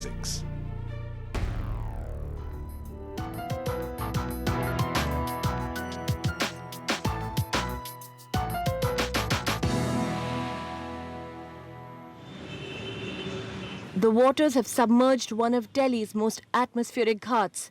6. The waters have submerged one of Delhi's most atmospheric ghats,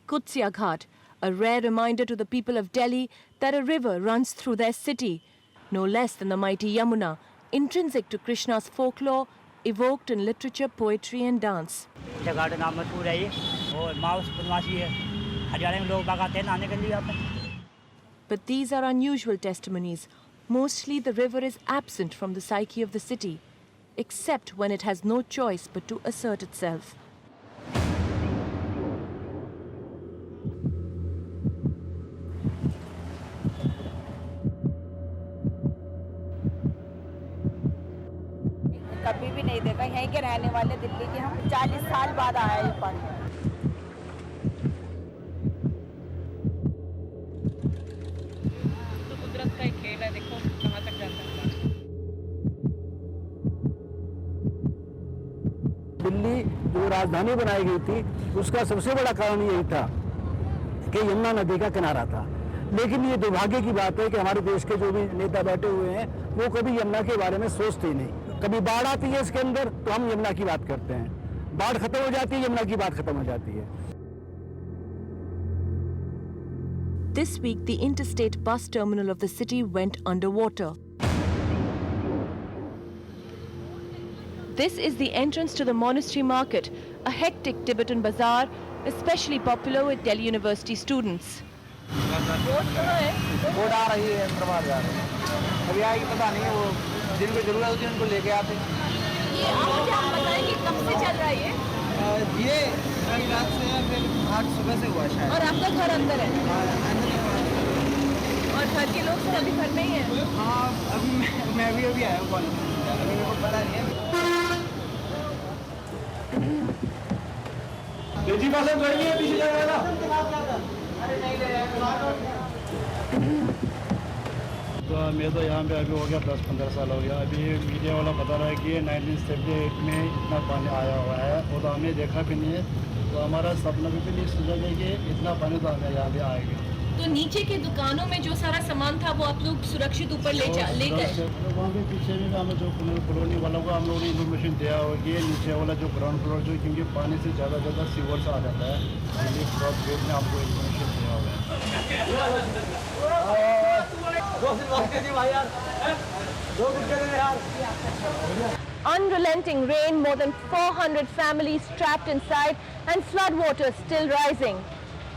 Qudsiya Ghat, a rare reminder to the people of Delhi that a river runs through their city, no less than the mighty Yamuna, intrinsic to Krishna's folklore, evoked in literature, poetry and dance. जगह का नाम मशहूर है ये और mouse बनवासी है हरियाणा में लोग बाग आते हैं नहाने के लिए यहाँ पे. But these are unusual testimonies. Mostly the river is absent from the psyche of the city, except when it has no choice but to assert itself. कभी भी नहीं देखा. यहीं के रहने वाले दिल्ली के हम 40 साल बाद आया ये पानी. तो कुदरत का एक खेल है, देखो कहाँ तक जाता है. दिल्ली जो राजधानी बनाई गई थी उसका सबसे बड़ा कारण यही था कि यमुना नदी का किनारा था. लेकिन ये दुर्भाग्य की बात है कि हमारे देश के जो भी नेता बैठे हुए हैं वो कभी यमुना के बारे में सोचते ही नहीं. कभी बाढ़ आती है इसके अंदर तो हम यमुना की बात करते हैं, बाढ़ खत्म हो जाती है यमुना की बात खत्म हो जाती है. This week, the interstate bus terminal of the city went underwater. This is the entrance to the monastery market, a hectic Tibetan bazaar, especially popular with Delhi University students. Vote आ रही है प्रभात जा रही है अभी आएगी पता नहीं. वो जिनको जरूरत होती है उनको लेके आते हैं. ये आप बताएं कि कब से चल रहा है ये कल रात से या फिर आज सुबह से हुआ शायद. और आपका घर अंदर है अंदर और घर के लोग सब अभी घर में ही हैं. हाँ अभी मैं भी अभी आया हूँ कॉलेज में. अभी मेरे को पता नहीं है. तेजी पास गई है पीछे जाएगा ना. तो मैं तो यहाँ पे अभी हो गया 10-15 साल हो गया. अभी मीडिया वाला बता रहा है कि 1978 में इतना पानी आया हुआ है वो तो हमें देखा भी नहीं है. तो हमारा सपना भी नहीं सोचा गया कि इतना पानी तो हमें यहाँ पे आएगा. तो नीचे की दुकानों में जो सारा सामान था वो आप लोग सुरक्षित ऊपर ले गए. तो वहाँ पे पीछे भी हमें जो कॉलोनी वालों को हम लोगों ने इन्फॉर्मेशन दिया हो कि नीचे वाला जो ग्राउंड फ्लोर जो क्योंकि पानी से ज़्यादा सीवर से आ जाता है इसलिए क्रॉप गेट ने आपको इन्फॉर्मेशन दिया हुआ है. Unrelenting rain, more than 400 families trapped inside and floodwaters still rising.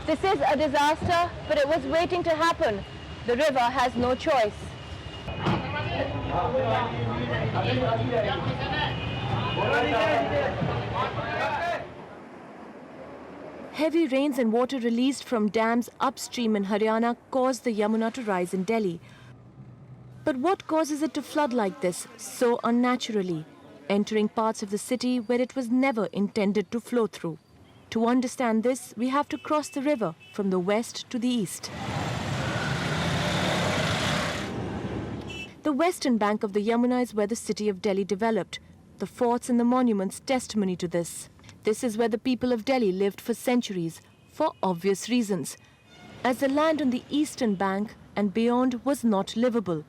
This is a disaster, but it was waiting to happen. The river has no choice. Heavy rains and water released from dams upstream in Haryana caused the Yamuna to rise in Delhi. But what causes it to flood like this, so unnaturally, entering parts of the city where it was never intended to flow through? To understand this, we have to cross the river from the west to the east. The western bank of the Yamuna is where the city of Delhi developed. The forts and the monuments testimony to this. This is where the people of Delhi lived for centuries, for obvious reasons, as the land on the eastern bank and beyond was not livable.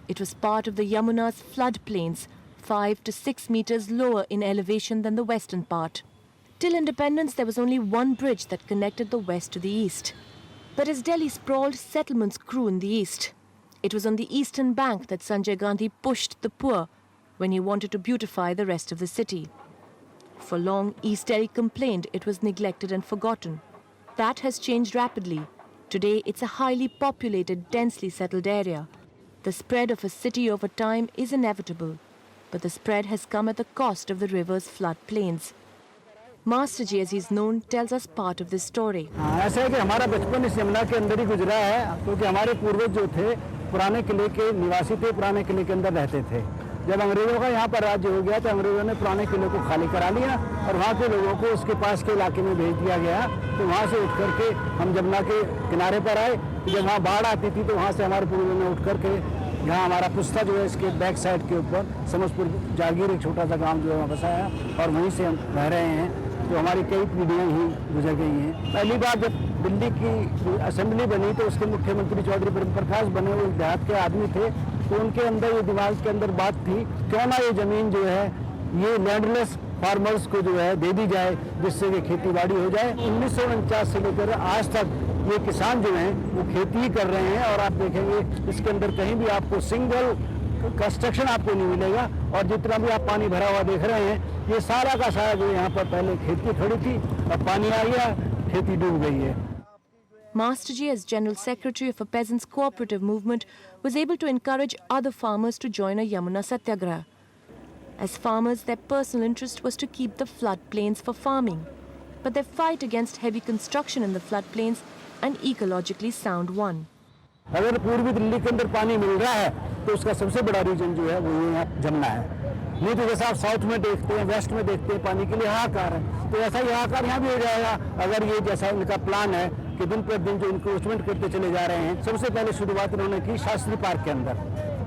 It was part of the Yamuna's floodplains, 5 to 6 meters lower in elevation than the western part. Till independence, there was only one bridge that connected the west to the east. But as Delhi sprawled, settlements grew in the east. It was on the eastern bank that Sanjay Gandhi pushed the poor when he wanted to beautify the rest of the city. For long, East Delhi complained it was neglected and forgotten. That has changed rapidly. Today, it's a highly populated, densely settled area. The spread of a city over time is inevitable, but the spread has come at the cost of the river's floodplains. Master Ji, as he's known, tells us part of this story. ऐसा है कि हमारा बचपन इस यमुना के अंदर ही गुजरा है क्योंकि हमारे पूर्वज जो थे पुराने किले के निवासी थे, पुराने किले के अंदर रहते थे. जब अंग्रेजों का यहाँ पर राज्य हो गया तो अंग्रेजों ने पुराने किले को खाली करा लिया और वहाँ के लोगों को उसके पास के इलाके में भेज दिया गया. तो वहाँ से उठ करके हम यमुना के किनारे पर आए. जब वहाँ बाढ़ आती थी तो वहाँ से हमारे पूर्वजों ने उठ करके यहाँ हमारा पुस्ता जो है इसके बैक साइड के ऊपर समझपुर जागीर एक छोटा सा गांव जो है वहाँ बसा है और वहीं से हम रह रहे हैं। तो हमारी कई पीढ़ियाँ ही गुजर गई हैं। पहली बार जब दिल्ली की असेंबली बनी तो उसके मुख्यमंत्री चौधरी ब्रह्म प्रकाश बने, वो देहात के आदमी थे, तो उनके अंदर ये दिमाग के अंदर बात थी क्यों ना ये ज़मीन जो है ये लैंडलेस फार्मर्स को जो है दे दी जाए, जिससे कि खेती बाड़ी हो जाए। 1949 से लेकर आज तक ये किसान जो हैं वो खेती ही कर रहे हैं और आप देखेंगे इसके अंदर कहीं भी आपको सिंगल कंस्ट्रक्शन आपको नहीं मिलेगा। और जितना भी आप पानी भरा हुआ देख रहे हैं ये सारा का सारा जो यहाँ पर पहले खेती खड़ी थी, अब पानी आ गया, खेती डूब गई है। Masterji, as General Secretary of a peasants' cooperative movement, was able to encourage other farmers to join a Yamuna Satyagraha. As farmers, their personal interest was to keep the floodplains for farming. But their fight against heavy construction in the floodplains an ecologically sound one. अगर पूर्वी दिल्ली के अंदर पानी मिल रहा है तो उसका सबसे बड़ा रीजन जो है वो ये यहाँ जमुना है। नहीं तो जैसा आप साउथ में देखते हैं, वेस्ट में देखते हैं, पानी के लिए हाहाकार है, तो ऐसा ही हाहाकार यहाँ भी हो जाएगा अगर ये जैसा इनका प्लान है कि दिन पर दिन जो इंक्रोचमेंट करते चले जा रहे हैं। सबसे पहले शुरुआत इन्होंने की शास्त्री पार्क के अंदर,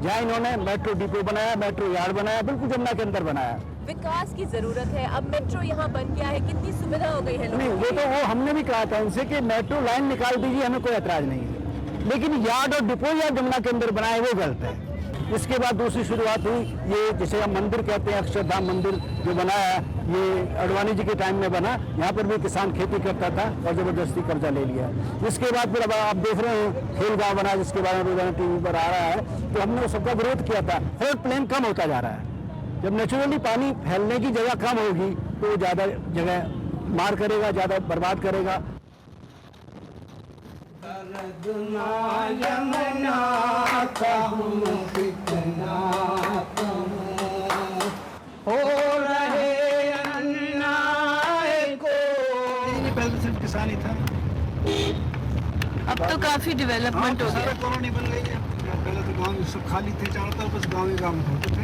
जहाँ इन्होंने मेट्रो डिपो बनाया, मेट्रो यार्ड बनाया, बिल्कुल जमुना के अंदर बनाया। विकास की जरूरत है, अब मेट्रो यहाँ बन गया है, कितनी सुविधा हो गई है नहीं, लोगों वो को। तो वो हमने भी कहा था उनसे कि मेट्रो लाइन निकाल दीजिए, हमें कोई ऐतराज नहीं है, लेकिन यार्ड और डिपो या जमुना के अंदर बनाए वो गलत है। इसके बाद दूसरी शुरुआत हुई ये जिसे हम मंदिर कहते हैं, अक्षरधाम मंदिर जो बनाया ये अडवाणी जी के टाइम में बना। यहाँ पर भी किसान खेती करता था और जबरदस्ती कब्जा ले लिया। इसके बाद फिर अब आप देख रहे हैं खेल गांव बना, जिसके बारे में रोजाना टीवी पर आ रहा है, तो हमने सबका विरोध किया था। फ्लड प्लेन कम होता जा रहा है, जब नेचुरली पानी फैलने की जगह कम होगी तो वो ज़्यादा जगह मार करेगा, ज़्यादा बर्बाद करेगा। हो रहे अन्याय को। पहले सिर्फ किसान ही था, अब तो काफी डेवलपमेंट हो गया। कॉलोनी बन गई है। पहले तो गांव सब खाली थे, चारों तरफ बस गांव ही गांव होते थे।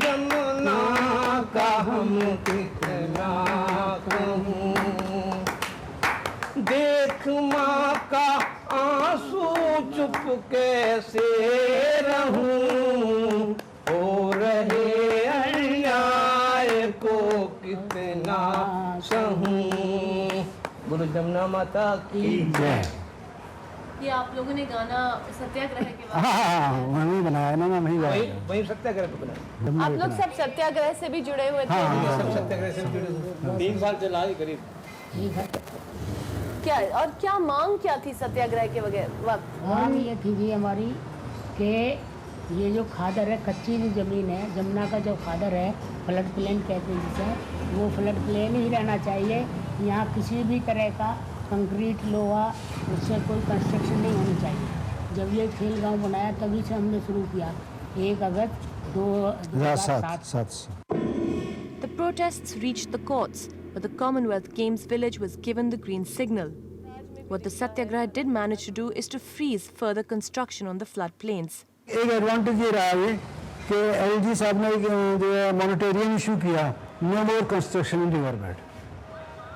यमुना का हम कितना कहूँ, देख माँ का आंसू चुप कैसे रहूं, हो रहे अन्याय को कितना सहूं। बोलो जमुना माता की जय। ये आप लोगों ने गाना सत्याग्रह के बाद हाँ, वही बनाया ना, वही गाया। वही सत्याग्रह को बना। आप लोग सब सत्याग्रह से भी जुड़े हुए थे। सब सत्याग्रह से जुड़े हुए 3 साल चला है करीब। क्या और क्या मांग क्या थी सत्याग्रह के वक्त? मांग ये थी जी हमारी कि ये जो खादर है, कच्ची जो ज़मीन है, जमुना का जो खादर है, फ्लड प्लेन कहते हैं जिसे, वो फ्लड प्लेन ही रहना चाहिए। यहाँ किसी भी तरह का कंक्रीट, लोहा, उससे कोई कंस्ट्रक्शन नहीं होनी चाहिए। जब ये खेल गांव बनाया तभी से हमने शुरू किया, 1 अगस्त 2007 से। The protests reached the courts, but the Commonwealth Games village was given the green signal. What the Satyagraha did manage to do is to freeze further construction on the floodplains. एक एडवांटेज ये रहा है कि LG साहब ने जो है moratorium issue किया, no more construction in river bed.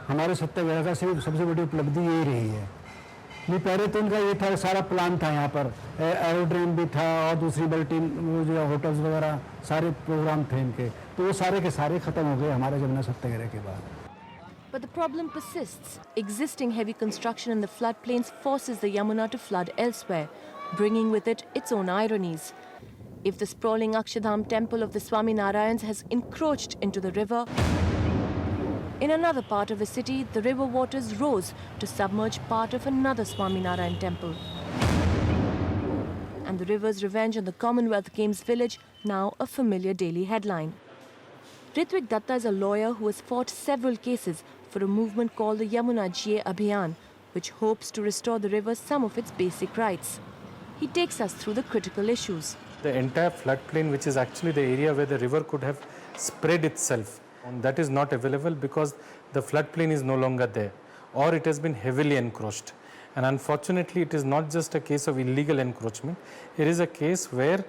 हमारे सत्याग्रह का सबसे बड़ी उपलब्धि यही रही है। नहीं पहले तो इनका ये था, सारा प्लान था, यहाँ पर एरोड्रोम भी था और दूसरी बल्टीन वो जो होटल्स वगैरह सारे प्रोग्राम थे इनके, तो वो सारे के सारे खत्म हो गए हमारे जमुना सत्याग्रह के बाद। But the problem persists. Existing heavy construction in the floodplains forces the Yamuna to flood elsewhere, bringing with it its own ironies. If the sprawling Akshardham temple of the Swaminarayans has encroached into the river, in another part of the city, the river waters rose to submerge part of another Swaminarayan temple. And the river's revenge on the Commonwealth Games village, now a familiar daily headline. Ritvik Datta is a lawyer who has fought several cases for a movement called the Yamuna Jiye Abhiyan, which hopes to restore the river some of its basic rights. He takes us through the critical issues. The entire floodplain, which is actually the area where the river could have spread itself, that is not available because the floodplain is no longer there, or it has been heavily encroached. And unfortunately, it is not just a case of illegal encroachment. It is a case where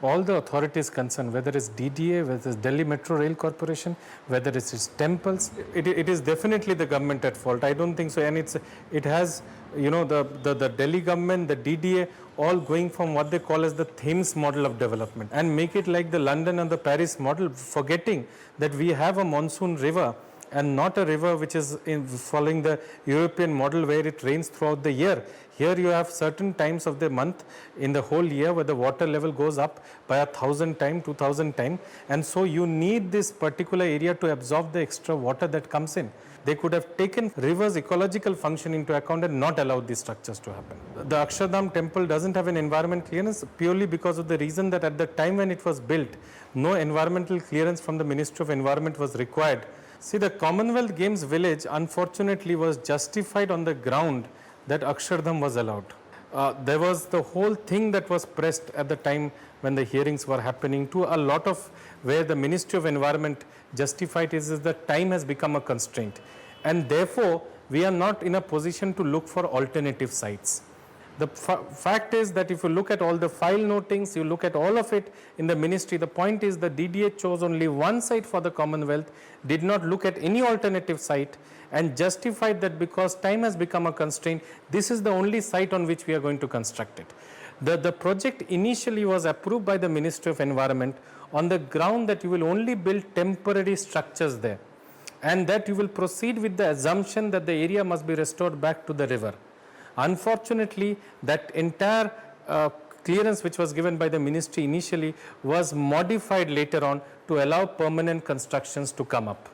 all the authorities concerned, whether it's DDA, whether it's Delhi Metro Rail Corporation, whether it's temples, it is definitely the government at fault. I don't think so. And it has, you know, the Delhi government, the DDA, all going from what they call as the Thames model of development and make it like the London and the Paris model, forgetting that we have a monsoon river and not a river which is following the European model where it rains throughout the year. Here you have certain times of the month in the whole year where the water level goes up by 1,000 times, 2,000 times, and so you need this particular area to absorb the extra water that comes in. They could have taken river's ecological function into account and not allowed these structures to happen. The Akshardham temple doesn't have an environment clearance purely because of the reason that at the time when it was built, no environmental clearance from the Ministry of Environment was required. See, the Commonwealth Games village unfortunately was justified on the ground that Akshardham was allowed. There was the whole thing that was pressed at the time when the hearings were happening to a lot of where the Ministry of Environment justified is that time has become a constraint. And therefore, we are not in a position to look for alternative sites. The fact is that if you look at all the file notings, you look at all of it in the ministry, the point is the DDA chose only one site for the Commonwealth, did not look at any alternative site and justified that because time has become a constraint, this is the only site on which we are going to construct it. The project initially was approved by the Ministry of Environment on the ground that you will only build temporary structures there and that you will proceed with the assumption that the area must be restored back to the river. Unfortunately, that entire clearance which was given by the ministry initially was modified later on to allow permanent constructions to come up.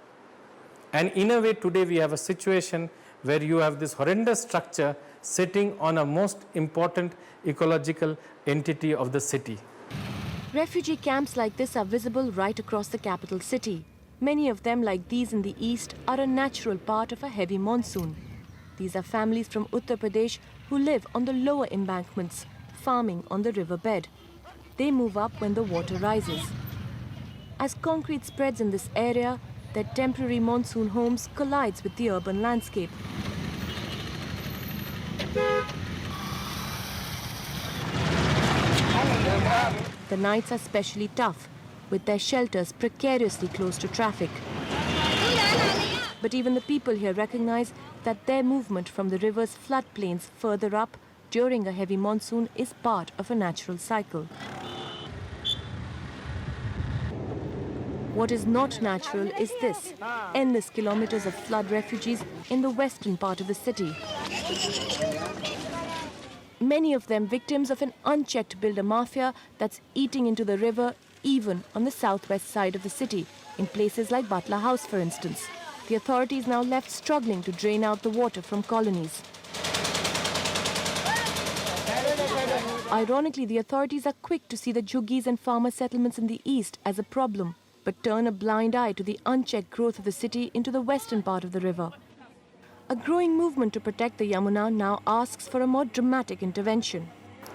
And in a way today we have a situation where you have this horrendous structure sitting on a most important ecological entity of the city. Refugee camps like this are visible right across the capital city. Many of them, like these in the east, are a natural part of a heavy monsoon. These are families from Uttar Pradesh who live on the lower embankments, farming on the riverbed. They move up when the water rises. As concrete spreads in this area, their temporary monsoon homes collides with the urban landscape. The nights are especially tough, with their shelters precariously close to traffic. But even the people here recognize that their movement from the river's floodplains further up during a heavy monsoon is part of a natural cycle. What is not natural is this, endless kilometers of flood refugees in the western part of the city. Many of them victims of an unchecked builder mafia that's eating into the river even on the southwest side of the city, in places like Batla House, for instance. The authorities now left struggling to drain out the water from colonies. Ironically, the authorities are quick to see the Jhuggis and farmer settlements in the east as a problem, but turn a blind eye to the unchecked growth of the city into the western part of the river. A growing movement to protect the Yamuna now asks for a more dramatic intervention.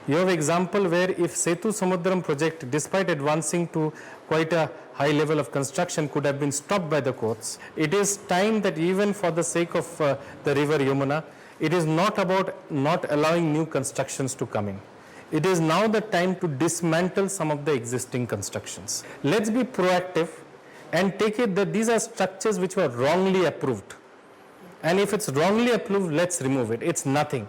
You have an example where if Setu Samudram project, despite advancing to quite a high level of construction, could have been stopped by the courts. It is time that even for the sake of the river Yamuna, it is not about not allowing new constructions to come in. It is now the time to dismantle some of the existing constructions. Let's be proactive and take it that these are structures which were wrongly approved. And if it's wrongly approved, let's remove it. It's nothing.